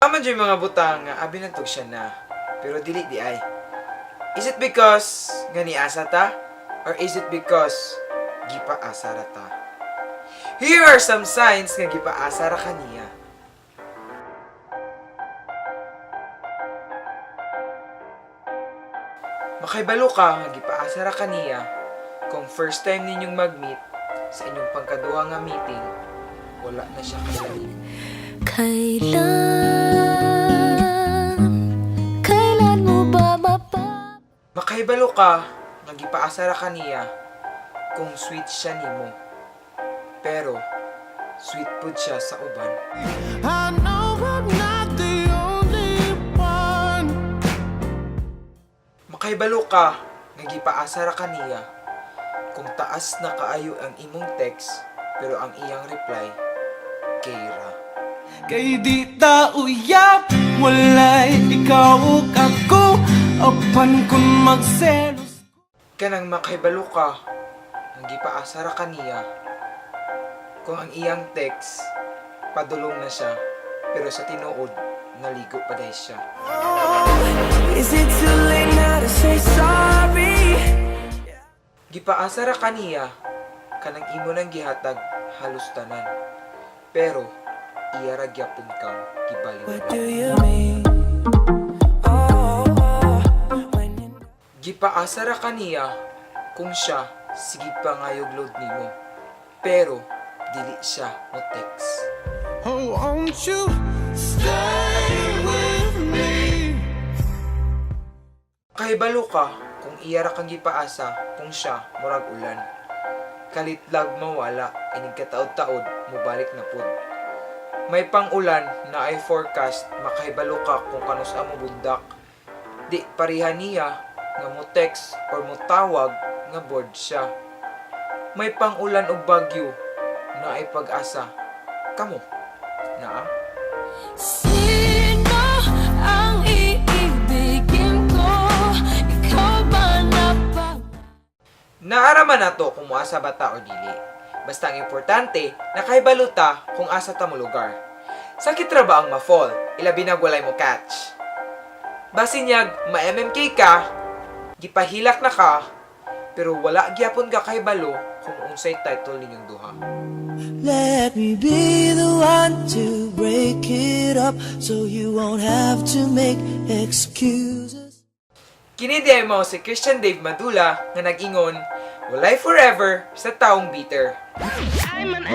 Aman dyan mga butang nga abi nagtog siya na, pero dili di ay. Is it because gani asa ta? Or is it because gipaasa ra ta? Here are some signs nga gipaasa ra kaniya. Makaibalo ka nga gipaasa ra kaniya kung first time ninyong mag-meet sa inyong pangkaduha nga meeting, wala na siya kalalim. Kailan mo ba Makaibalo ka nga gipaasa ra kaniya kung sweet siya nimo. Pero sweet pud siya sa uban. I know I'm not the only one. Makaibalo ka nga gipaasa ra kaniya kung taas na kaayo ang imong text pero ang iyang reply kayra. Kay di ta uyab, walay ikaw ug ako. Apan kun magselos. Kanang makaibalo ka nga gipaasa ra kaniya kung ang iyang text padulong na siya pero sa tinuod naligo pa day siya. Is it too late now to say sorry? Gipaasa ra kaniya kanang imo nang gihatag halos tanan. Pero iya ra gyapon kang gibaliw. What do you mean? Gipaasa ra kaniya kung siya sige pa ngayog load nimo. Pero dili siya mo text. Oh, won't you stay with me? Kahibalo ka kung iya ra kang gipaasa kung siya murag ulan. Kalitlag mawala inig kataod-taod mobalik na pud. May pang-ulan na ay forecast, makahibalo ka kung kanus mo bundak. Di parihan niya nga mo text or mo tawag nga bored siya. May pang-ulan og bagyo na ay pag-asa. Kamo, naa? Sino ang iibigin ko? Ikaw ba Naaraman na to kung muasa ba ta o dili. Basta ang importante, nakahibalo ta kung asa ta mo lugar. Sakit ra ba ang ma-fall? Ilabi na walay mo catch. Basinyag, ma-MMK ka, gipahilak na ka, pero wala gyapon ka kahibalo kung unsay title ninyong duha. Let me be the one to break it up so you won't have to make excuses. Kini di mo si Christian Dave Madula nga nag-ingon, walay forever sa taong bitter. I'm an